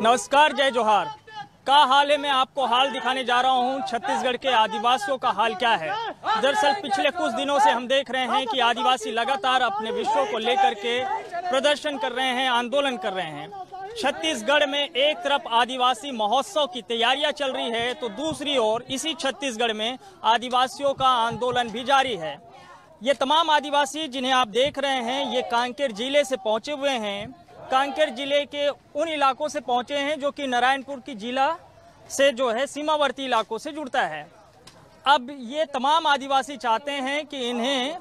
नमस्कार, जय जोहार। का हाल है, मैं आपको हाल दिखाने जा रहा हूं। छत्तीसगढ़ के आदिवासियों का हाल क्या है। दरअसल पिछले कुछ दिनों से हम देख रहे हैं कि आदिवासी लगातार अपने विषयों को लेकर के प्रदर्शन कर रहे हैं, आंदोलन कर रहे हैं। छत्तीसगढ़ में एक तरफ आदिवासी महोत्सव की तैयारियां चल रही है, तो दूसरी ओर इसी छत्तीसगढ़ में आदिवासियों का आंदोलन भी जारी है। ये तमाम आदिवासी जिन्हें आप देख रहे हैं, ये कांकेर जिले से पहुंचे हुए हैं। कांकेर जिले के उन इलाकों से पहुंचे हैं जो कि नारायणपुर की जिला से जो है सीमावर्ती इलाकों से जुड़ता है। अब ये तमाम आदिवासी चाहते हैं कि इन्हें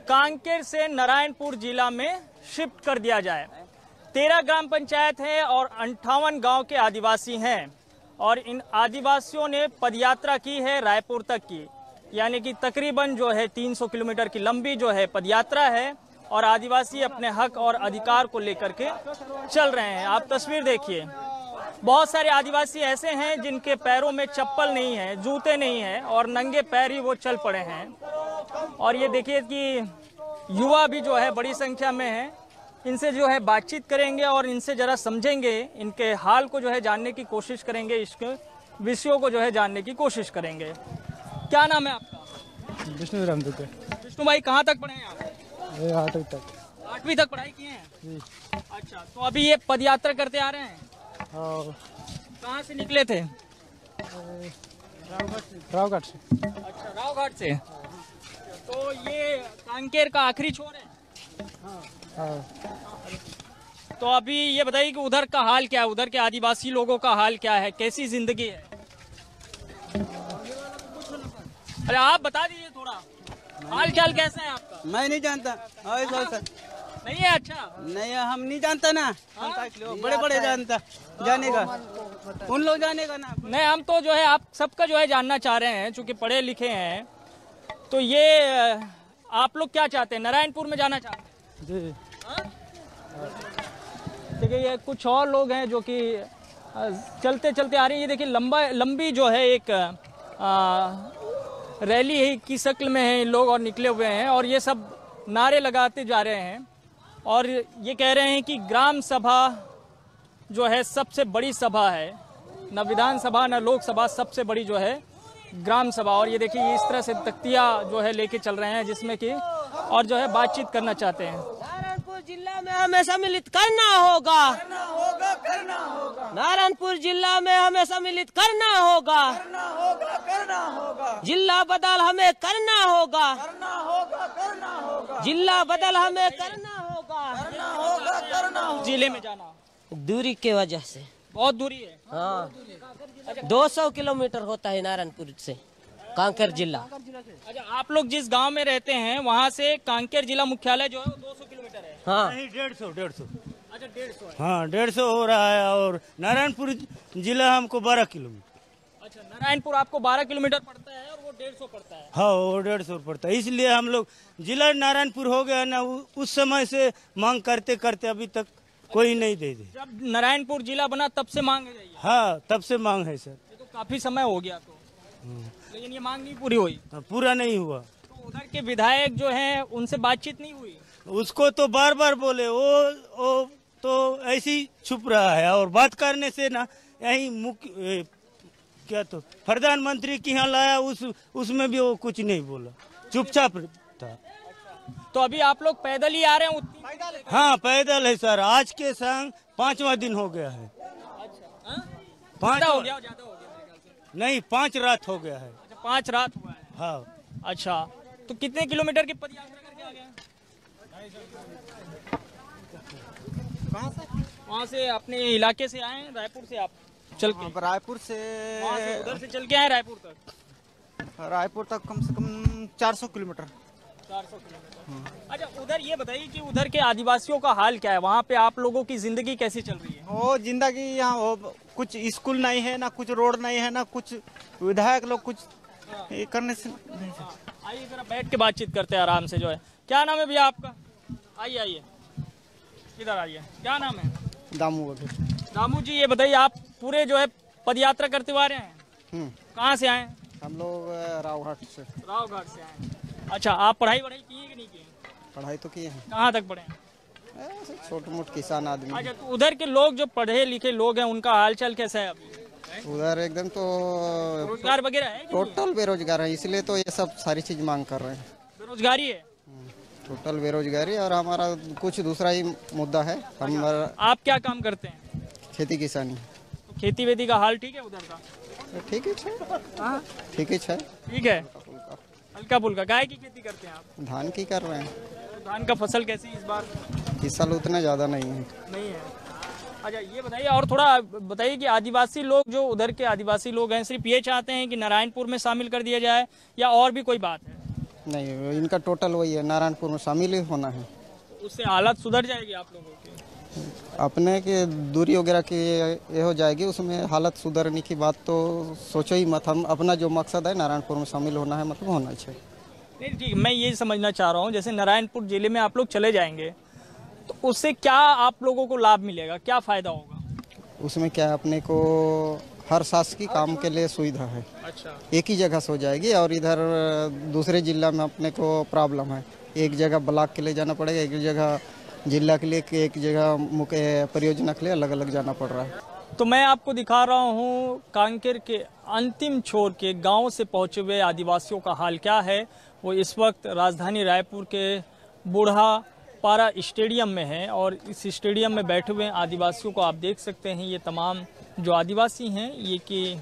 कांकेर से नारायणपुर जिला में शिफ्ट कर दिया जाए। 13 ग्राम पंचायत है और 58 गांव के आदिवासी हैं और इन आदिवासियों ने पदयात्रा की है रायपुर तक की, यानी कि तकरीबन जो है 300 किलोमीटर की लंबी जो है पदयात्रा है और आदिवासी अपने हक और अधिकार को लेकर के चल रहे हैं। आप तस्वीर देखिए, बहुत सारे आदिवासी ऐसे हैं जिनके पैरों में चप्पल नहीं है, जूते नहीं है और नंगे पैर ही वो चल पड़े हैं। और ये देखिए कि युवा भी जो है बड़ी संख्या में है। इनसे जो है बातचीत करेंगे और इनसे जरा समझेंगे, इनके हाल को जो है जानने की कोशिश करेंगे, इसके विषयों को जो है जानने की कोशिश करेंगे। क्या नाम है आपका? विष्णु रामदूत। विष्णु भाई, कहाँ तक पढ़े हैं आप? 8वीं तक। 8वीं तक पढ़ाई किए हैं जी। अच्छा, तो अभी ये पदयात्रा करते आ रहे हैं? और कहाँ से निकले थे? रावघाट से। अच्छा, रावघाट से। तो ये कांकेर का आखिरी छोर है? हाँ। तो अभी ये बताइए कि उधर का हाल क्या है, उधर के आदिवासी लोगों का हाल क्या है, कैसी जिंदगी है? अरे आप बता दीजिए थोड़ा, हाल चाल कैसा है आपका? मैं नहीं जानता। नहीं है? अच्छा नहीं, हम नहीं जानता ना। बड़े बड़े जानता जानेगा, उन लोग जानेगा ना। नहीं, हम तो जो है आप सबका जो है जानना चाह रहे हैं, चूंकि पढ़े लिखे हैं। तो ये आप लोग क्या चाहते हैं, नारायणपुर में जाना चाहते हैं? जी। देखिए ये कुछ और लोग हैं जो कि चलते चलते आ रही है। ये देखिए लंबी जो है एक रैली की शक्ल में है इन लोग और निकले हुए हैं और ये सब नारे लगाते जा रहे हैं और ये कह रहे हैं कि ग्राम सभा जो है सबसे बड़ी सभा है, न विधानसभा न लोकसभा, सबसे बड़ी जो है ग्राम सभा। और ये देखिए इस तरह से तख्तियां जो है लेके चल रहे हैं जिसमें कि और जो है बातचीत करना चाहते हैं। नारायणपुर जिला में हमें सम्मिलित करना होगा, नारायणपुर जिला में हमें सम्मिलित करना होगा, जिला बदल हमें करना होगा, जिला बदल हमें करना होगा। जिले में जाना दूरी के वजह से बहुत दूरी है। हाँ, 200 किलोमीटर होता है नारायणपुर से कांकेर जिला। अच्छा, आप लोग जिस गांव में रहते हैं वहां से कांकेर जिला मुख्यालय जो है वो 200 किलोमीटर है? हाँ, नहीं, 150। अच्छा, 150 है। हाँ, 150 हो रहा है और नारायणपुर जिला हमको 12 किलोमीटर। अच्छा, नारायणपुर आपको 12 किलोमीटर पड़ता है और वो 150 पड़ता है? हाँ, वो 150 पड़ता है। इसलिए हम लोग जिला नारायणपुर हो गया ना, उस समय से मांग करते करते अभी तक कोई नहीं दे। जब नारायणपुर जिला बना तब से मांग है? हाँ, तब से मांग है सर। ये तो काफी समय हो गया तो, लेकिन ये मांग नहीं पूरी हुई? पूरा नहीं हुआ। तो उधर के विधायक जो हैं उनसे बातचीत नहीं हुई? उसको तो बार बार बोले, वो तो ऐसे ही छुप रहा है और बात करने से ना यही मुख्य क्या तो प्रधानमंत्री की यहाँ लाया, उसमें भी वो कुछ नहीं बोला, चुपचाप था। तो अभी आप लोग पैदल ही आ रहे हैं? हाँ, पैदल है सर। आज के संग 5वां दिन हो गया है। ज्यादा हो गया मेरे ख्याल से। नहीं, 5 रात हो गया है। अच्छा, 5 रात हुआ है। हाँ। अच्छा, तो कितने किलोमीटर की पदयात्रा करके आ गए? वहाँ से अपने इलाके से आए हैं, रायपुर से आप चल के? रायपुर से उधर से चल के आए रायपुर तक? रायपुर तक कम से कम 400 किलोमीटर। 400 किलोमीटर। अच्छा, उधर ये बताइए कि उधर के आदिवासियों का हाल क्या है, वहाँ पे आप लोगों की जिंदगी कैसी चल रही है? वो जिंदगी यहाँ कुछ स्कूल नहीं है ना, कुछ रोड नहीं है ना, कुछ विधायक लोग कुछ ये करने से नहीं। आइए जरा बैठ के बातचीत करते हैं आराम से जो है। क्या नाम है भैया आपका? आइए आइए, इधर आइए। क्या नाम है? दामू। दामू जी, ये बताइए आप पूरे जो है पदयात्रा करते हुए आ रहे हैं? कहाँ से आए? हम लोग रावघाट से। रावघाट से आए। अच्छा, आप पढ़ाई वढ़ाई की है कि नहीं की? पढ़ाई तो किए हैं। कहाँ तक पढ़े हैं? ऐसे छोटे मोटे किसान आदमी। अच्छा, तो उधर के लोग जो पढ़े लिखे लोग हैं उनका हालचाल कैसा है अभी? उधर एकदम तो रोजगार वगैरह है कि नहीं? टोटल बेरोजगार है, इसलिए तो ये सब सारी चीज मांग कर रहे हैं। बेरोजगारी है। टोटल बेरोजगारी, और हमारा कुछ दूसरा ही मुद्दा है। हमारा आप क्या काम करते हैं? खेती किसानी। तो खेती वेती का हाल ठीक है उधर का? ठीक ही ठीक ही है। ठीक है, हल्का फुल्का। गाय की खेती करते हैं आप? धान की कर रहे हैं। तो धान का फसल कैसी इस बार? इस साल उतना ज्यादा नहीं है। नहीं है। अच्छा, ये बताइए, और थोड़ा बताइए कि आदिवासी लोग जो उधर के आदिवासी लोग हैं सिर्फ ये चाहते हैं कि नारायणपुर में शामिल कर दिया जाए या और भी कोई बात है? नहीं, इनका टोटल वही है, नारायणपुर में शामिल ही होना है। उससे हालत सुधर जाएगी आप लोगों की? अपने के दूरी वगैरह की ये हो जाएगी, उसमें हालत सुधरने की बात तो सोचो ही मत। हम अपना जो मकसद है नारायणपुर में शामिल होना है, मतलब होना चाहिए। नहीं ठीक, मैं ये समझना चाह रहा हूँ, जैसे नारायणपुर जिले में आप लोग चले जाएंगे तो उससे क्या आप लोगों को लाभ मिलेगा, क्या फायदा होगा? उसमें क्या अपने को हर शासकीय काम के लिए सुविधा है। अच्छा, एक ही जगह से हो जाएगी, और इधर दूसरे जिला में अपने को प्रॉब्लम है, एक जगह ब्लॉक के लिए जाना पड़ेगा, एक जगह जिला के लिए, एक जगह मुख्य परियोजना के लिए अलग अलग जाना पड़ रहा है। तो मैं आपको दिखा रहा हूँ कांकेर के अंतिम छोर के गांव से पहुंचे हुए आदिवासियों का हाल क्या है। वो इस वक्त राजधानी रायपुर के बूढ़ा पारा स्टेडियम में है, और इस स्टेडियम में बैठे हुए आदिवासियों को आप देख सकते हैं। ये तमाम जो आदिवासी हैं ये कि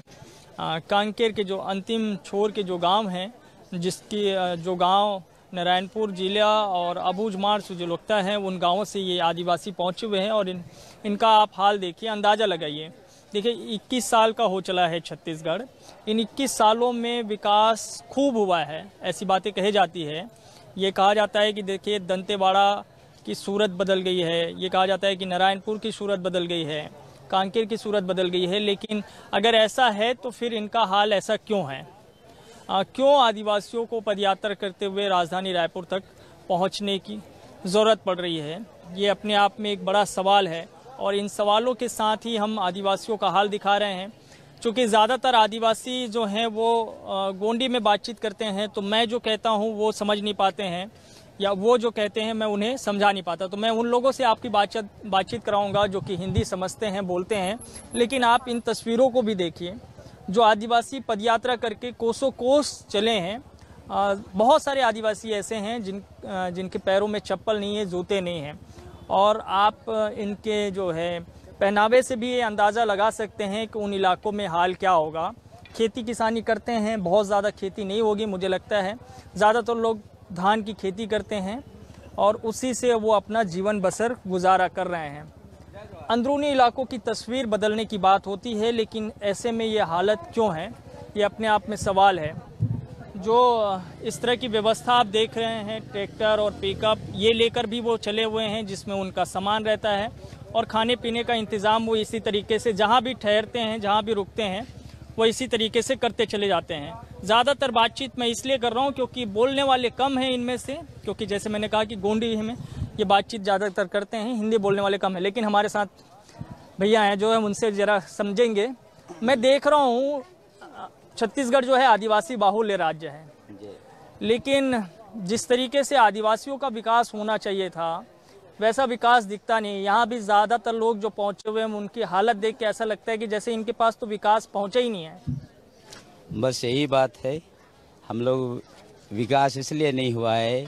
कांकेर के जो अंतिम छोर के जो गांव हैं, जिसकी जो गांव नारायणपुर जिला और अबूझमाड़ से जो लगता है, उन गांवों से ये आदिवासी पहुंचे हुए हैं। और इनका आप हाल देखिए, अंदाज़ा लगाइए। देखिए, 21 साल का हो चला है छत्तीसगढ़। इन 21 सालों में विकास खूब हुआ है, ऐसी बातें कही जाती है। ये कहा जाता है कि देखिए दंतेवाड़ा की सूरत बदल गई है, ये कहा जाता है कि नारायणपुर की सूरत बदल गई है, कांकेर की सूरत बदल गई है। लेकिन अगर ऐसा है तो फिर इनका हाल ऐसा क्यों है? क्यों आदिवासियों को पदयात्रा करते हुए राजधानी रायपुर तक पहुंचने की ज़रूरत पड़ रही है? ये अपने आप में एक बड़ा सवाल है, और इन सवालों के साथ ही हम आदिवासियों का हाल दिखा रहे हैं। चूँकि ज़्यादातर आदिवासी जो हैं वो गोंडी में बातचीत करते हैं, तो मैं जो कहता हूँ वो समझ नहीं पाते हैं, या वो जो कहते हैं मैं उन्हें समझा नहीं पाता। तो मैं उन लोगों से आपकी बातचीत कराऊंगा जो कि हिंदी समझते हैं, बोलते हैं। लेकिन आप इन तस्वीरों को भी देखिए, जो आदिवासी पदयात्रा करके कोसों कोस चले हैं। बहुत सारे आदिवासी ऐसे हैं जिनके पैरों में चप्पल नहीं है, जूते नहीं हैं, और आप इनके जो है पहनावे से भी ये अंदाज़ा लगा सकते हैं कि उन इलाकों में हाल क्या होगा। खेती किसानी करते हैं, बहुत ज़्यादा खेती नहीं होगी मुझे लगता है। ज़्यादातर लोग धान की खेती करते हैं और उसी से वो अपना जीवन बसर गुजारा कर रहे हैं। अंदरूनी इलाकों की तस्वीर बदलने की बात होती है, लेकिन ऐसे में ये हालत क्यों है, ये अपने आप में सवाल है। जो इस तरह की व्यवस्था आप देख रहे हैं, ट्रैक्टर और पिकअप ये लेकर भी वो चले हुए हैं, जिसमें उनका सामान रहता है, और खाने पीने का इंतज़ाम वो इसी तरीके से जहाँ भी ठहरते हैं, जहाँ भी रुकते हैं, वो इसी तरीके से करते चले जाते हैं। ज़्यादातर बातचीत मैं इसलिए कर रहा हूँ क्योंकि बोलने वाले कम हैं इनमें से, क्योंकि जैसे मैंने कहा कि गोंडी में ये बातचीत ज़्यादातर करते हैं, हिंदी बोलने वाले कम हैं। लेकिन हमारे साथ भैया हैं जो है, उनसे ज़रा समझेंगे। मैं देख रहा हूँ छत्तीसगढ़ जो है आदिवासी बाहुल्य राज्य है, लेकिन जिस तरीके से आदिवासियों का विकास होना चाहिए था वैसा विकास दिखता नहीं। यहाँ भी ज़्यादातर लोग जो पहुँचे हुए हैं उनकी हालत देख के ऐसा लगता है कि जैसे इनके पास तो विकास पहुँचा ही नहीं है। बस यही बात है, हम लोग विकास इसलिए नहीं हुआ है,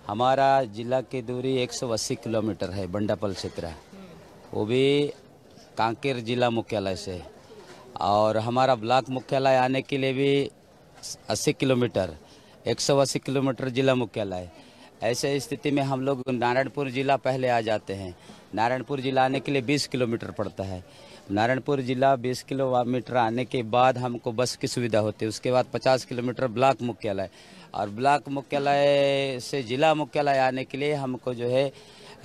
हमारा जिला की दूरी 180 किलोमीटर है, बंडापल क्षेत्र, वो भी कांकेर जिला मुख्यालय से, और हमारा ब्लॉक मुख्यालय आने के लिए भी 80 किलोमीटर, 180 किलोमीटर जिला मुख्यालय। ऐसे स्थिति में हम लोग नारायणपुर जिला पहले आ जाते हैं। नारायणपुर जिला आने के लिए 20 किलोमीटर पड़ता है। नारायणपुर जिला 20 किलोमीटर आने के बाद हमको बस की सुविधा होती है। उसके बाद 50 किलोमीटर ब्लॉक मुख्यालय, और ब्लॉक मुख्यालय से जिला मुख्यालय आने के लिए हमको जो है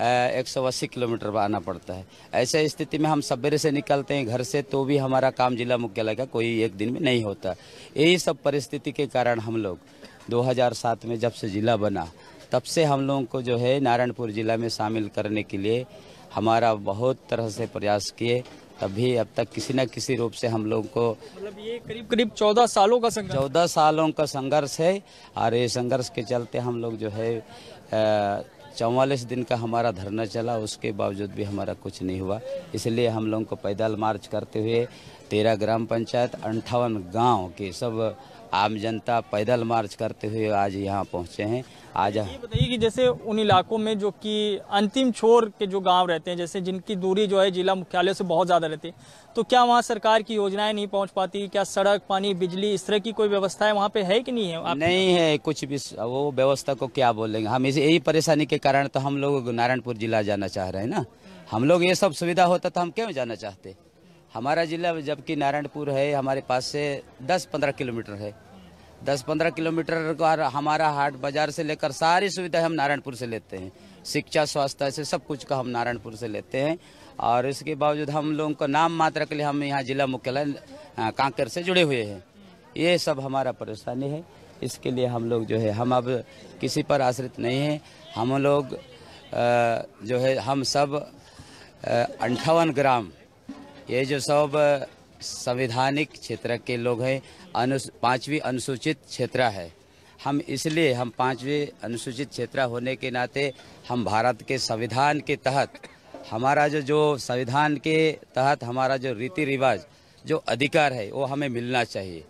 180 किलोमीटर आना पड़ता है। ऐसे स्थिति में हम सवेरे से निकलते हैं घर से, तो भी हमारा काम जिला मुख्यालय का कोई एक दिन में नहीं होता। यही सब परिस्थिति के कारण हम लोग 2007 में जब से जिला बना तब से हम लोगों को जो है नारायणपुर जिला में शामिल करने के लिए हमारा बहुत तरह से प्रयास किए, तब भी अब तक किसी न किसी रूप से हम लोग को मतलब ये करीब करीब 14 सालों का संघर्ष। 14 सालों का संघर्ष है और ये संघर्ष के चलते हम लोग जो है 44 दिन का हमारा धरना चला, उसके बावजूद भी हमारा कुछ नहीं हुआ। इसलिए हम लोगों को पैदल मार्च करते हुए 13 ग्राम पंचायत 58 गांव के सब आम जनता पैदल मार्च करते हुए आज यहाँ पहुँचे हैं। आज ये बताइए कि जैसे उन इलाकों में जो कि अंतिम छोर के जो गांव रहते हैं, जैसे जिनकी दूरी जो है जिला मुख्यालय से बहुत ज़्यादा रहती है, तो क्या वहाँ सरकार की योजनाएं नहीं पहुँच पाती? क्या सड़क, पानी, बिजली इस तरह की कोई व्यवस्था है वहाँ पे है कि नहीं है? नहीं है कुछ भी। वो व्यवस्था को क्या बोलेंगे हम, इस यही परेशानी के कारण तो हम लोग नारायणपुर जिला जाना चाह रहे हैं ना। हम लोग ये सब सुविधा होता तो हम क्यों जाना चाहते। हमारा जिला जबकि नारायणपुर है हमारे पास से 10-15 किलोमीटर है, 10-15 किलोमीटर का हमारा हाट बाजार से लेकर सारी सुविधाएं हम नारायणपुर से लेते हैं। शिक्षा, स्वास्थ्य से सब कुछ का हम नारायणपुर से लेते हैं और इसके बावजूद हम लोगों को नाम मात्र के लिए हम यहाँ जिला मुख्यालय कांकेर से जुड़े हुए हैं। ये सब हमारा परेशानी है। इसके लिए हम लोग जो है हम अब किसी पर आश्रित नहीं हैं। हम लोग जो है हम सब 58 ग्राम ये जो सब संवैधानिक क्षेत्र के लोग हैं, 5वीं अनुसूचित क्षेत्र है। हम इसलिए हम 5वीं अनुसूचित क्षेत्र होने के नाते हम भारत के संविधान के तहत हमारा जो संविधान के तहत हमारा जो रीति रिवाज जो अधिकार है वो हमें मिलना चाहिए।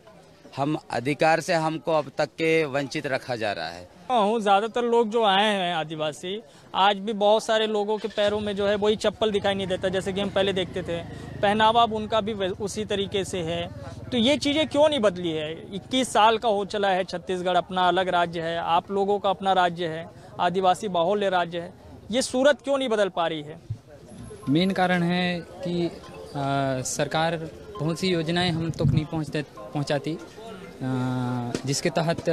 हम अधिकार से हमको अब तक के वंचित रखा जा रहा है। ज़्यादातर लोग जो आए हैं आदिवासी, आज भी बहुत सारे लोगों के पैरों में जो है वही चप्पल दिखाई नहीं देता जैसे कि हम पहले देखते थे। पहनावा अब उनका भी उसी तरीके से है। तो ये चीज़ें क्यों नहीं बदली है? 21 साल का हो चला है, छत्तीसगढ़ अपना अलग राज्य है, आप लोगों का अपना राज्य है, आदिवासी बाहुल्य राज्य है। ये सूरत क्यों नहीं बदल पा रही है? मेन कारण है कि सरकार बहुत सी योजनाएं हम तक नहीं पहुंचाती, जिसके तहत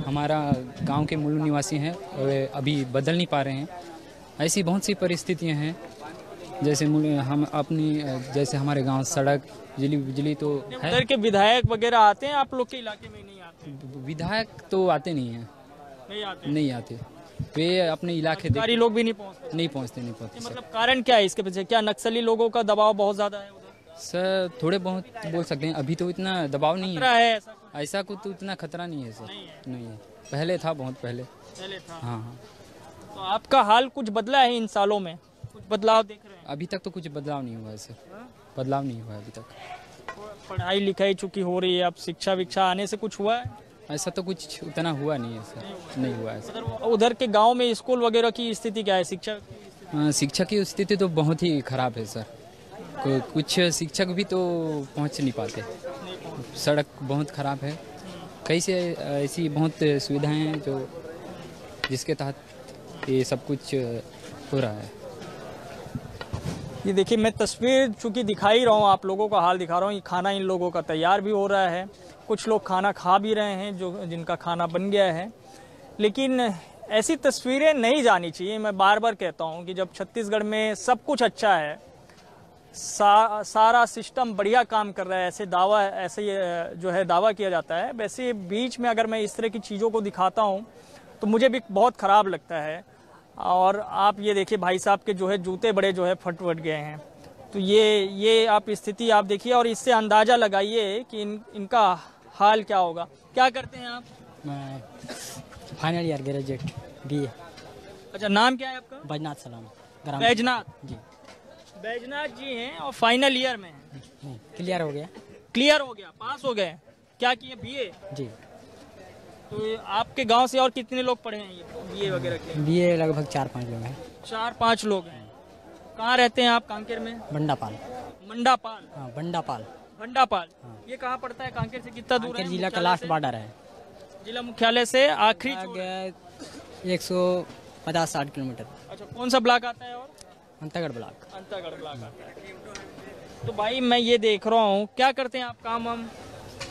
हमारा गांव के मूल निवासी हैं वे अभी बदल नहीं पा रहे हैं। ऐसी बहुत सी परिस्थितियां हैं जैसे हम अपनी जैसे हमारे गांव सड़क, बिजली तो है। उधर के विधायक वगैरह आते हैं आप लोग के इलाके में? नहीं आते। विधायक तो आते नहीं हैं, नहीं आते। वे अपने इलाके सरकारी लोग भी नहीं पहुँचते। मतलब कारण क्या है इसके पीछे? क्या नक्सली लोगों का दबाव बहुत ज्यादा है उधर? सर थोड़े बहुत बोल सकते हैं, अभी तो इतना दबाव नहीं है। ऐसा कुछ तो इतना खतरा नहीं है सर, नहीं है। पहले था, बहुत पहले था। हाँ। तो आपका हाल कुछ बदला है इन सालों में? कुछ बदलाव देख रहे हैं? अभी तक तो कुछ बदलाव नहीं हुआ है सर, बदलाव नहीं हुआ है अभी तक। पढ़ाई लिखाई चूंकि हो रही है, अब शिक्षा विक्षा आने से कुछ हुआ है? ऐसा तो कुछ उतना हुआ नहीं है सर, नहीं हुआ है सर। उधर के गाँव में स्कूल वगैरह की स्थिति क्या है? शिक्षा की स्थिति तो बहुत ही खराब है सर। कुछ शिक्षक भी तो पहुंच नहीं पाते, सड़क बहुत खराब है। कई से ऐसी बहुत सुविधाएं हैं जो जिसके तहत ये सब कुछ हो रहा है। ये देखिए, मैं तस्वीर चूंकि दिखा ही रहा हूँ, आप लोगों का हाल दिखा रहा हूँ। ये खाना इन लोगों का तैयार भी हो रहा है, कुछ लोग खाना खा भी रहे हैं जो जिनका खाना बन गया है। लेकिन ऐसी तस्वीरें नहीं जानी चाहिए। मैं बार बार कहता हूँ कि जब छत्तीसगढ़ में सब कुछ अच्छा है, सारा सिस्टम बढ़िया काम कर रहा है, ऐसे जो है दावा किया जाता है, वैसे बीच में अगर मैं इस तरह की चीज़ों को दिखाता हूँ तो मुझे भी बहुत ख़राब लगता है। और आप ये देखिए, भाई साहब के जो है जूते बड़े जो है फट गए हैं। तो ये आप स्थिति आप देखिए और इससे अंदाज़ा लगाइए कि इनका हाल क्या होगा। क्या करते हैं आप? मैं फाइनल ईयर ग्रेजुएट BA। अच्छा, नाम क्या है आपका? बैजनाथ सलाम। बैजनाथ जी। बैजनाथ जी हैं और फाइनल ईयर में हैं। क्लियर हो गया, पास हो गए। क्या किए? BA। जी। तो आपके गांव से और कितने लोग पढ़े हैं ये BA वगैरह के? BA लगभग 4-5 लोग हैं। 4-5 लोग हैं। कहाँ रहते हैं आप? कांकेर में? बंडापाल। हाँ, बंडापाल। हाँ। ये कहाँ पड़ता है? कांकेर से कितना दूर है? जिला का लास्ट बॉर्डर है। जिला मुख्यालय से आखिरी 150-60 किलोमीटर। अच्छा, कौन सा ब्लॉक आता है? और अंतागढ़ ब्लॉक आता है। तो भाई मैं ये देख रहा हूँ, क्या करते हैं आप काम? हम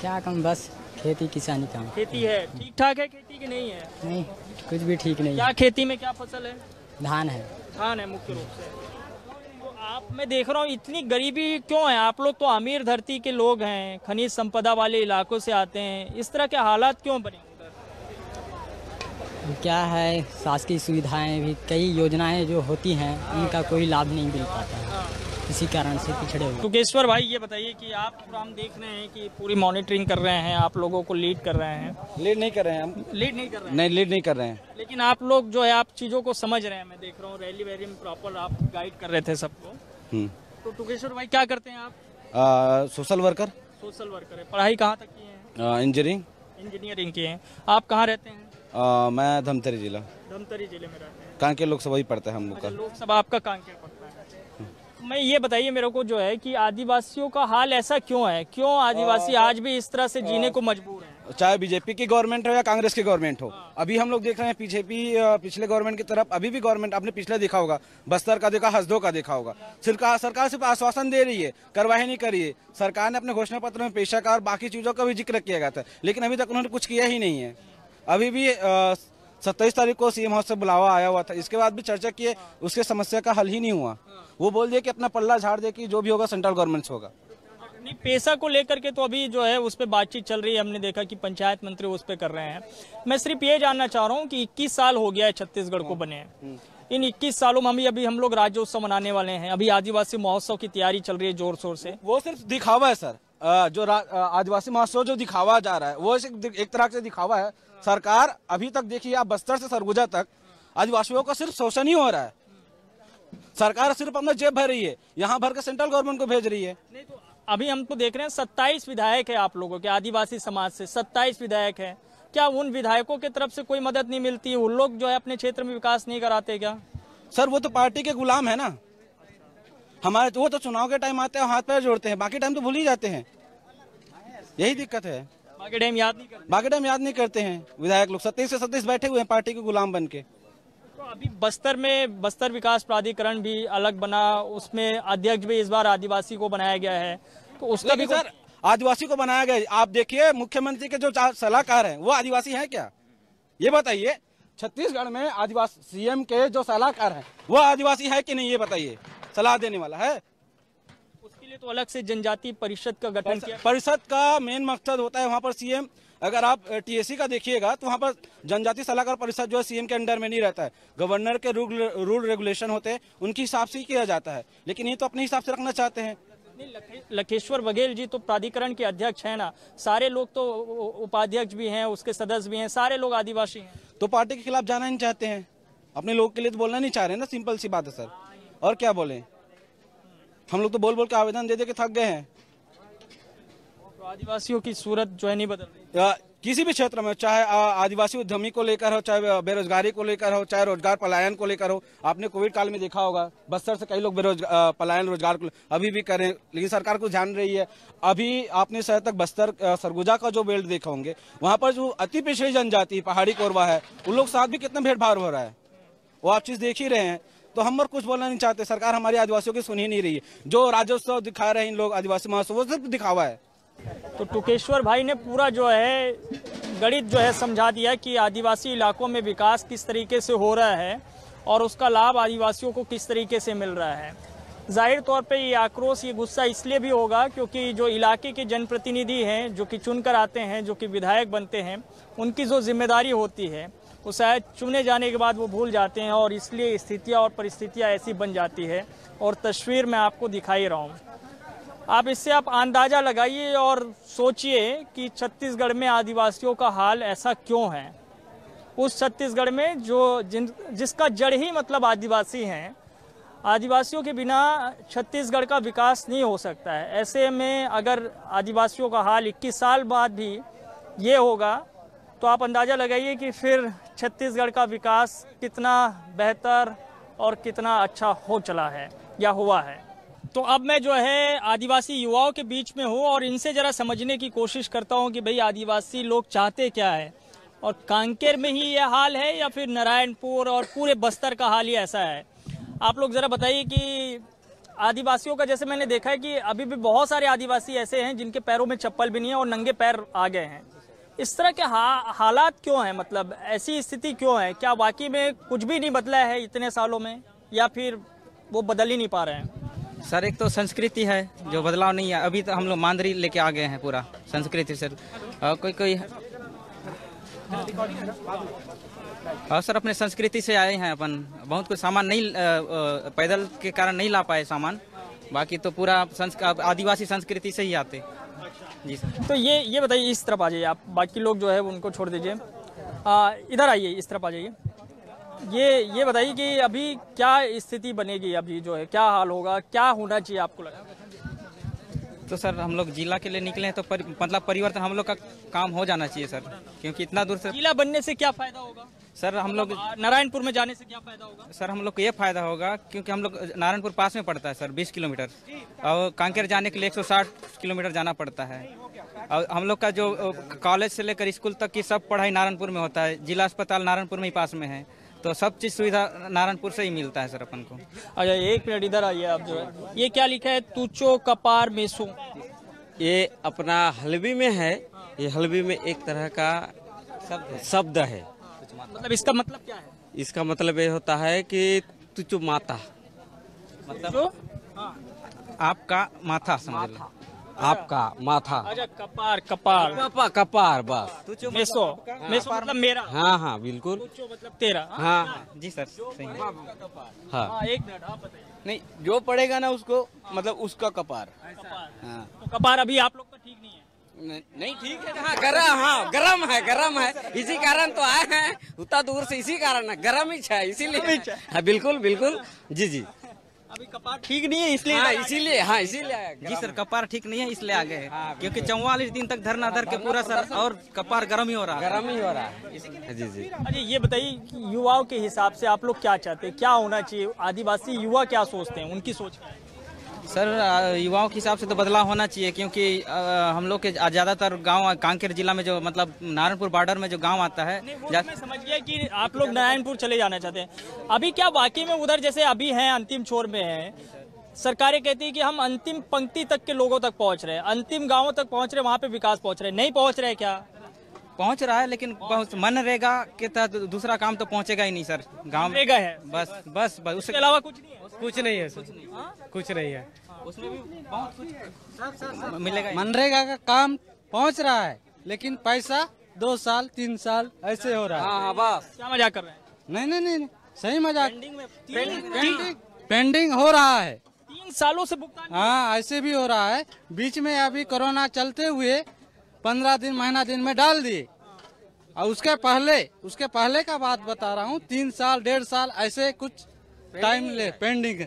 क्या काम, बस खेती किसानी काम। खेती है? ठीक ठाक है खेती की नहीं है? नहीं, कुछ भी ठीक नहीं। क्या खेती में क्या फसल है? धान है। धान है मुख्य रूप से। तो आप, मैं देख रहा हूँ इतनी गरीबी क्यों है? आप लोग तो अमीर धरती के लोग हैं, खनिज संपदा वाले इलाकों से आते हैं, इस तरह के हालात क्यों बने उधर? क्या है, शासकीय सुविधाएं भी, कई योजनाएं जो होती हैं उनका कोई लाभ नहीं मिल पाता है। इसी कारण से पिछड़े हुए। टुकेश्वर भाई ये बताइए कि आप हम देख रहे हैं कि पूरी मॉनिटरिंग कर रहे हैं, आप लोगों को लीड कर रहे हैं। लीड नहीं कर रहे हैं हम। लीड नहीं कर रहे हैं? नहीं, लीड नहीं कर रहे हैं। लेकिन आप लोग जो है आप चीज़ों को समझ रहे हैं, मैं देख रहा हूँ रैली वैली में प्रॉपर आप गाइड कर रहे थे सबको। तो टुकेश्वर भाई क्या करते हैं आप? Social worker. सोशल वर्कर है। पढ़ाई कहाँ तक की है? इंजीनियरिंग की है। आप कहाँ रहते हैं? मैं धमतरी जिला। धमतरी जिले में रहते हैं। कांकेर लोकसभा ही पड़ता है हम लोग का। लोकसभा आपका कांकेर पड़ता है। मैं ये बताइए मेरे को जो है कि आदिवासियों का हाल ऐसा क्यों है, क्यों आदिवासी आज भी इस तरह से जीने को मजबूर हैं? चाहे बीजेपी की गवर्नमेंट हो या कांग्रेस की गवर्नमेंट हो, अभी हम लोग देख रहे हैं पिछले गवर्नमेंट की तरफ अभी भी गवर्नमेंट आपने पिछले देखा होगा, बस्तर का देखा, हसदो का देखा होगा। सरकार सिर्फ आश्वासन दे रही है, कार्रवाई नहीं कर रही है। सरकार ने अपने घोषणा पत्र में पेशाकार बाकी चीजों का भी जिक्र किया गया था, लेकिन अभी तक उन्होंने कुछ किया ही नहीं है। अभी भी 27 तारीख को सीएम हाउस से बुलावा आया हुआ था, इसके बाद भी चर्चा किए, उसके समस्या का हल ही नहीं हुआ। वो बोल दिए कि अपना पल्ला झाड़ दे कि जो भी होगा सेंट्रल गवर्नमेंट होगा। नहीं, पैसा को लेकर के तो अभी जो है उस पर बातचीत चल रही है। हमने देखा कि पंचायत मंत्री उस पर कर रहे हैं। मैं सिर्फ ये जानना चाह रहा हूँ कि 21 साल हो गया है छत्तीसगढ़ को बने। इन 21 सालों में अभी हम लोग राज्योत्सव मनाने वाले हैं। अभी आदिवासी महोत्सव की तैयारी चल रही है जोर शोर से। वो सिर्फ दिखावा है सर। जो आदिवासी महोत्सव जो दिखावा जा रहा है वो एक तरह से दिखावा है। सरकार अभी तक देखिए, आप बस्तर से सरगुजा तक आदिवासियों का सिर्फ शोषण ही हो रहा है। सरकार सिर्फ अपना जेब भर रही है, यहाँ भर के सेंट्रल गवर्नमेंट को भेज रही है। नहीं तो अभी हम तो देख रहे हैं 27 विधायक है आप लोगों के, आदिवासी समाज से 27 विधायक है। क्या उन विधायकों की तरफ से कोई मदद नहीं मिलती है? उन लोग जो है अपने क्षेत्र में विकास नहीं कराते क्या? सर वो तो पार्टी के गुलाम है ना। हमारे वो तो चुनाव के टाइम आते हैं, हाथ पैर जोड़ते हैं, बाकी टाइम तो भूल ही जाते हैं। यही दिक्कत है। बाकी टाइम याद नहीं करते हैं विधायक लोग। 27 से 37 बैठे हुए हैं पार्टी के गुलाम बन के। तो अभी बस्तर विकास प्राधिकरण भी अलग बना, उसमें अध्यक्ष भी इस बार आदिवासी को बनाया गया है। तो उसका भी सर आदिवासी को बनाया गया। आप देखिए मुख्यमंत्री के जो सलाहकार हैं वो आदिवासी हैं क्या? ये बताइए। छत्तीसगढ़ में आदिवासी सीएम के जो सलाहकार हैं वो आदिवासी है कि नहीं, ये बताइए। सलाह देने वाला है। उसके लिए तो अलग से जनजाति परिषद का गठन किया। परिषद का मेन मकसद होता है वहाँ पर सीएम, अगर आप टीएससी का देखिएगा तो वहाँ पर जनजाति सलाहकार परिषद जो है सीएम के अंडर में नहीं रहता है। गवर्नर के रूल रेगुलेशन होते हैं, उनके हिसाब से ही किया जाता है। लेकिन ये तो अपने हिसाब से रखना चाहते हैं। लखेश्वर बघेल जी तो प्राधिकरण के अध्यक्ष हैं ना, सारे लोग तो उपाध्यक्ष भी हैं, उसके सदस्य भी हैं, सारे लोग आदिवासी हैं। तो पार्टी के खिलाफ जाना नहीं चाहते हैं, अपने लोग के लिए तो बोलना नहीं चाह रहे ना। सिंपल सी बात है सर, और क्या बोले। हम लोग तो बोल बोल के आवेदन दे दे के थक गए हैं। तो आदिवासियों की सूरत जो है नहीं बदल रही किसी भी क्षेत्र में, चाहे आदिवासी उद्यमी को लेकर हो, चाहे बेरोजगारी को लेकर हो, चाहे रोजगार पलायन को लेकर हो। आपने कोविड काल में देखा होगा बस्तर से कई लोग पलायन रोजगार को अभी भी करें, लेकिन सरकार कुछ जान रही है। अभी आपने शायद तक बस्तर सरगुजा का जो बेल्ट देखा होंगे, वहाँ पर जो अति पिछड़ी जनजाति पहाड़ी कोरबा है, उन लोग साथ भी कितना भेदभाव हो रहा है, वो आप चीज देख ही रहे हैं। तो हम और कुछ बोलना नहीं चाहते। सरकार हमारी आदिवासियों की सुन ही नहीं रही है। जो राज्योत्सव दिखा रहे हैं इन लोग आदिवासी महोत्सव, वो सिर्फ दिखावा है। तो टुकेश्वर भाई ने पूरा जो है गणित जो है समझा दिया कि आदिवासी इलाकों में विकास किस तरीके से हो रहा है और उसका लाभ आदिवासियों को किस तरीके से मिल रहा है। जाहिर तौर पे ये आक्रोश, ये गुस्सा इसलिए भी होगा क्योंकि जो इलाके के जनप्रतिनिधि हैं, जो कि चुनकर आते हैं, जो कि विधायक बनते हैं, उनकी जो जिम्मेदारी होती है वो शायद चुने जाने के बाद वो भूल जाते हैं, और इसलिए स्थितियाँ और परिस्थितियाँ ऐसी बन जाती है। और तस्वीर मैं आपको दिखाई रहा हूँ, आप इससे आप अंदाज़ा लगाइए और सोचिए कि छत्तीसगढ़ में आदिवासियों का हाल ऐसा क्यों है। उस छत्तीसगढ़ में जिसका जड़ ही मतलब आदिवासी हैं, आदिवासियों के बिना छत्तीसगढ़ का विकास नहीं हो सकता है। ऐसे में अगर आदिवासियों का हाल 21 साल बाद भी ये होगा तो आप अंदाज़ा लगाइए कि फिर छत्तीसगढ़ का विकास कितना बेहतर और कितना अच्छा हो चला है या हुआ है। तो अब मैं जो है आदिवासी युवाओं के बीच में हूँ और इनसे ज़रा समझने की कोशिश करता हूँ कि भाई आदिवासी लोग चाहते क्या है, और कांकेर में ही ये हाल है या फिर नारायणपुर और पूरे बस्तर का हाल ही ऐसा है। आप लोग ज़रा बताइए कि आदिवासियों का, जैसे मैंने देखा है कि अभी भी बहुत सारे आदिवासी ऐसे हैं जिनके पैरों में चप्पल भी नहीं है और नंगे पैर आ गए हैं। इस तरह के हालात क्यों हैं, मतलब ऐसी स्थिति क्यों है? क्या वाकई में कुछ भी नहीं बदला है इतने सालों में, या फिर वो बदल ही नहीं पा रहे हैं? सर एक तो संस्कृति है जो बदलाव नहीं है। अभी तो हम लोग मांदरी लेके आ गए हैं पूरा संस्कृति से। कोई सर अपने संस्कृति से आए हैं अपन। बहुत कुछ सामान नहीं पैदल के कारण नहीं ला पाए सामान, बाकी तो पूरा आदिवासी संस्कृति से ही आते। जी सर। तो ये बताइए, इस तरफ आ जाइए आप, बाकी लोग जो है उनको छोड़ दीजिए, इधर आइए, इस तरफ आ जाइए। ये बताइए कि अभी क्या स्थिति बनेगी, अभी जो है क्या हाल होगा, क्या होना चाहिए आपको लगा? तो सर हम लोग जिला के लिए निकले हैं तो मतलब परिवर्तन हम लोग का काम हो जाना चाहिए सर, क्योंकि इतना दूर से। जिला बनने से क्या फायदा होगा सर? हम लोग नारायणपुर में जाने से क्या फायदा होगा सर? हम लोग को ये फायदा होगा क्योंकि हम लोग नारायणपुर पास में पड़ता है सर, 20 किलोमीटर, और कांकेर जाने के लिए 160 किलोमीटर जाना पड़ता है। और हम लोग का जो कॉलेज से लेकर स्कूल तक की सब पढ़ाई नारायणपुर में होता है। जिला अस्पताल नारायणपुर में ही पास में है, तो सब चीज सुविधा नारायणपुर से ही मिलता है सर अपन को। अच्छा, एक मिनट इधर आइए आप। जो है ये क्या लिखा है? तुचो कपार मेसो। ये अपना हल्बी में है, ये हल्बी में एक तरह का शब्द है। मतलब इसका मतलब क्या है? इसका मतलब ये होता है कि तुचो माता, मतलब आपका माथा समझ लो, आपका माथा। अच्छा, कपार बस। मेसो मतलब मेरा। हाँ बिल्कुल। तुचो मतलब तेरा। हाँ जी सर, सही है। हाँ, एक मिनट आप बताइए। नहीं, जो पड़ेगा ना उसको मतलब उसका कपार। हाँ। तो कपार अभी आप लोग का ठीक नहीं है? नहीं ठीक है। गरम है, इसी कारण तो आए हैं उतना दूर से, इसी कारण है, गरम ही है इसीलिए। हाँ बिल्कुल जी। अभी कपार ठीक नहीं है इसलिए? इसीलिए आया। जी सर, कपार ठीक नहीं है इसलिए आ गए, क्योंकि 44 दिन तक धरना धर के पूरा सर, और कपार गर्म ही हो रहा है। जी। अरे ये बताइए कि युवाओं के हिसाब से आप लोग क्या चाहते हैं, क्या होना चाहिए? आदिवासी युवा क्या सोचते हैं, उनकी सोच क्या है? सर युवाओं के हिसाब से तो बदलाव होना चाहिए, क्योंकि हम लोग के ज़्यादातर गांव कांकेर जिला में जो मतलब नारायणपुर बॉर्डर में जो गांव आता है, मैं समझ गया कि आप लोग नारायणपुर चले जाना चाहते हैं। अभी क्या वाकई में उधर जैसे अभी हैं, अंतिम छोर में है, सरकारें कहती है कि हम अंतिम पंक्ति तक के लोगों तक पहुंच रहे हैं, अंतिम गाँवों तक पहुंच रहे हैं, वहाँ पे विकास पहुंच रहे हैं, नहीं पहुंच रहे क्या? पहुंच रहा है, लेकिन मनरेगा के तहत दूसरा काम तो पहुंचेगा ही नहीं सर। गाँव में है बस उसके अलावा कुछ नहीं है। कुछ नहीं है सर, कुछ नहीं है। उसमें भी बहुत कुछ मिलेगा। मनरेगा का काम पहुंच रहा है, लेकिन पैसा 2 साल 3 साल ऐसे हो रहा है। हाँ बस। क्या मजाक कर रहे हैं? नहीं, सही मजाक। पेंडिंग हो रहा है 3 सालों से भुगतान। हाँ, ऐसे भी हो रहा है। बीच में अभी कोरोना चलते हुए 15 दिन महीना दिन में डाल दिए, और उसके पहले का बात बता रहा हूँ, 3 साल 1.5 साल ऐसे कुछ टाइम पेंडिंग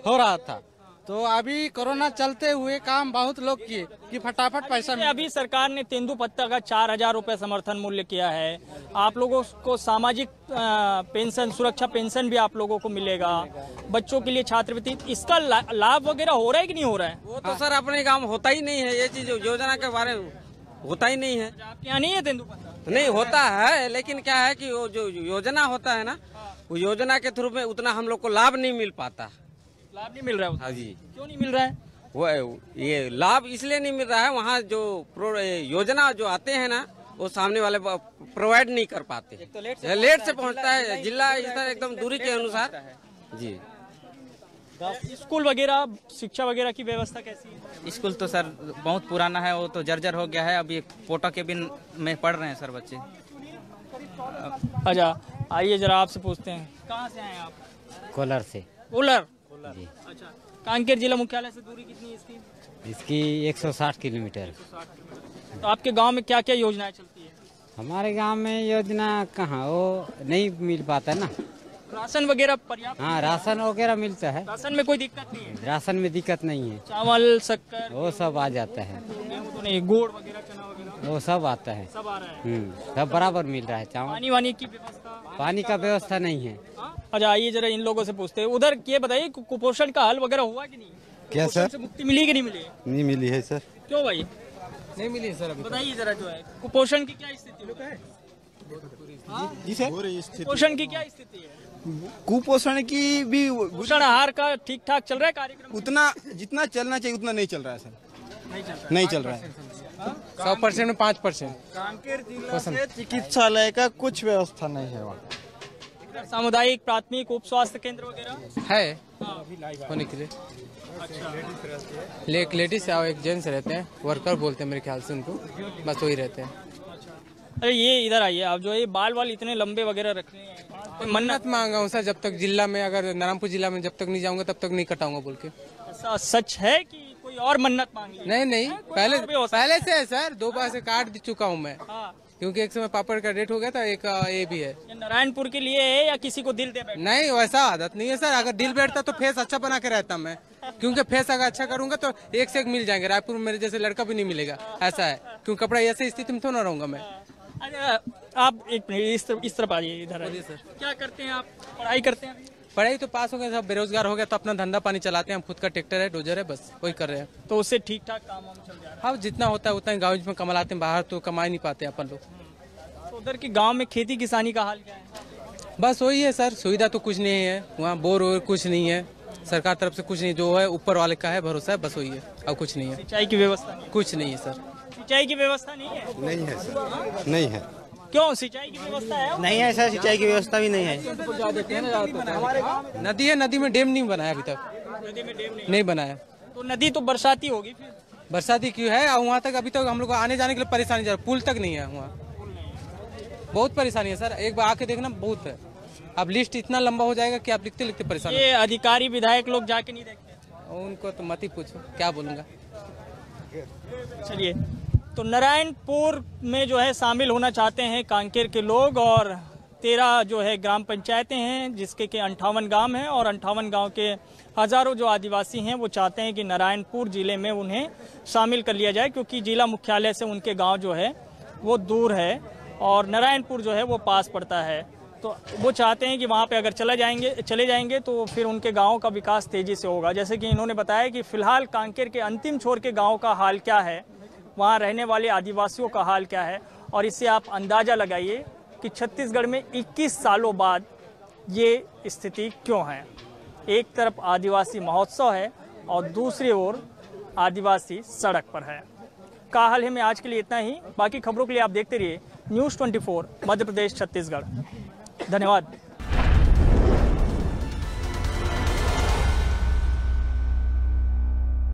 हो रहा था। तो अभी कोरोना चलते हुए काम बहुत लोग किए कि फटाफट पैसा मिले। अभी सरकार ने तेंदुपत्ता का 4000 रुपए समर्थन मूल्य किया है। आप लोगों को सामाजिक पेंशन, सुरक्षा पेंशन भी आप लोगों को मिलेगा, बच्चों के लिए छात्रवृत्ति, इसका लाभ वगैरह हो रहा है कि नहीं हो रहा है? वो तो सर अपने गाँव होता ही नहीं है, ये चीज योजना के बारे में होता ही नहीं है। आपके यहाँ नहीं है तेंदुपत्ता? नहीं होता है, लेकिन क्या है कि वो जो योजना होता है ना, वो योजना के थ्रू में उतना हम लोग को लाभ नहीं मिल पाता। लाभ नहीं मिल रहा है? हाँ जी। क्यों नहीं मिल रहा है? वो ये लाभ इसलिए नहीं मिल रहा है, वहाँ जो योजना जो आते हैं ना, वो सामने वाले प्रोवाइड नहीं कर पाते। तो लेट से पहुँचता है जिला स्तर, एकदम दूरी के अनुसार। जी। स्कूल वगैरह, शिक्षा वगैरह की व्यवस्था कैसी है? स्कूल तो सर बहुत पुराना है, वो तो जर्जर हो गया है, अभी पोटा के बिन में पढ़ रहे हैं सर बच्चे। अच्छा, आइए जरा आपसे पूछते हैं, कहाँ से आए आप? कोलर से। कोलर जी। अच्छा, कांकेर जिला मुख्यालय से दूरी कितनी है इसकी? इसकी 160 किलोमीटर। तो आपके गांव में क्या क्या योजनाएं चलती है? हमारे गांव में योजना कहाँ, वो नहीं मिल पाता ना। राशन वगैरह पर्याप्त? हाँ, राशन वगैरह मिलता है। राशन में कोई दिक्कत नहीं है? राशन में दिक्कत नहीं है। चावल, शक्कर, वो सब आ जाता है। तो नहीं, गुड़ वगैरह, चना वगैरह, वो सब आता है। सब आ रहा है। सब बराबर मिल रहा है। चावल, पानी की व्यवस्था? पानी का व्यवस्था नहीं है। अच्छा, आइए जरा इन लोगों से पूछते हैं, उधर ये बताइए कुपोषण का हल वगैरह हुआ कि नहीं? क्या सर? से मुक्ति मिली कि नहीं मिली? नहीं मिली है सर। क्यों भाई नहीं मिली है सर अभी? बताइए जरा, जो है कुपोषण की क्या स्थिति है? जी सर, कुपोषण की क्या स्थिति है? कुपोषण की भी पोषण आहार का ठीक ठाक चल रहा है कार्यक्रम? उतना जितना चलना चाहिए उतना नहीं चल रहा है सर। नहीं चल रहा है। 100% में 5%। कांकेर जिला से चिकित्सालय का कुछ व्यवस्था नहीं है वहाँ। सामुदायिक प्राथमिक उप स्वास्थ्य केंद्र वगैरह है होने के लिए। एक लेडीज और एक जेंट्स रहते हैं, वर्कर बोलते हैं मेरे ख्याल से उनको, बस वही रहते हैं। अरे ये इधर आइए आप, जो ये बाल इतने लंबे वगैरह रख रहे हैं, तो मन्नत मांगा हूँ सर, जब तक जिला में, अगर नारायणपुर जिला में जब तक नहीं जाऊंगा तब तक नहीं कटाऊंगा बोल के। ऐसा सच है कि कोई और मन्नत मांग ली? नहीं, पहले से है सर, 2 बार से काट चुका हूँ मैं, क्योंकि एक समय पापड़ का डेट हो गया था, एक ये भी है। नारायणपुर के लिए है या किसी को दिल दे बैठे? नहीं, वैसा आदत नहीं है सर, अगर दिल बैठता तो फेस अच्छा बना के रहता मैं, क्योंकि फेस अगर अच्छा करूंगा तो एक से एक मिल जाएंगे। रायपुर में मेरे जैसे लड़का भी नहीं मिलेगा, ऐसा है, क्योंकि कपड़ा ऐसे स्थिति में तो ना रहूंगा मैं। आप एक मिनट इस तरफ आइए, इधर आइए सर। क्या करते हैं आप? पढ़ाई करते हैं? पढ़ाई तो पास हो गया, सब बेरोजगार हो गया, तो अपना धंधा पानी चलाते हैं हम, खुद का ट्रैक्टर है, डोजर है, बस वही कर रहे हैं। तो उससे ठीक ठाक काम चल जा रहा है? हाँ, जितना होता है उतना ही गाँव में कमा लाते हैं, बाहर तो कमा ही नहीं पाते अपन लोग। तो उधर के गांव में खेती किसानी का हाल क्या है? बस वही है सर, सुविधा तो कुछ नहीं है वहाँ, बोर वोर कुछ नहीं है, सरकार तरफ से कुछ नहीं, जो है ऊपर वाले का है भरोसा है, बस वही है, अब कुछ नहीं है। सिंचाई की व्यवस्था नहीं? कुछ नहीं है सर। सिंचाई की व्यवस्था नहीं है? नहीं है सर, नहीं है। क्यों, सिंचाई की व्यवस्था है? नहीं है सर, सिंचाई की व्यवस्था भी नहीं है। नदी है, नदी में डैम नहीं बनाया अभी तक। नदी में डैम नहीं बनाया। तो नदी तो बरसाती होगी फिर? बरसाती क्यों है, और वहाँ तक अभी तक हम लोग को आने जाने के लिए परेशानी, पुल तक नहीं है वहाँ, बहुत परेशानी है सर, एक बार आके देखना, बहुत है। अब लिस्ट इतना लंबा हो जाएगा कि आप लिखते लिखते परेशान। ये अधिकारी विधायक लोग जाके नहीं देखते? उनको तो मत ही पूछो, क्या बोलूँगा। चलिए, तो नारायणपुर में जो है शामिल होना चाहते हैं कांकेर के लोग, और 13 जो है ग्राम पंचायतें हैं, जिसके के 58 गांव हैं, और 58 गांव के हजारों जो आदिवासी हैं वो चाहते हैं कि नारायणपुर जिले में उन्हें शामिल कर लिया जाए, क्योंकि जिला मुख्यालय से उनके गांव जो है वो दूर है और नारायणपुर जो है वो पास पड़ता है। तो वो चाहते हैं कि वहाँ पे अगर चले जाएंगे तो फिर उनके गाँव का विकास तेज़ी से होगा। जैसे कि इन्होंने बताया कि फ़िलहाल कांकेर के अंतिम छोर के गाँव का हाल क्या है, वहाँ रहने वाले आदिवासियों का हाल क्या है, और इससे आप अंदाज़ा लगाइए कि छत्तीसगढ़ में 21 सालों बाद ये स्थिति क्यों है। एक तरफ आदिवासी महोत्सव है और दूसरी ओर आदिवासी सड़क पर है। का हाल है में आज के लिए इतना ही। बाकी खबरों के लिए आप देखते रहिए News 24 मध्य प्रदेश छत्तीसगढ़। धन्यवाद।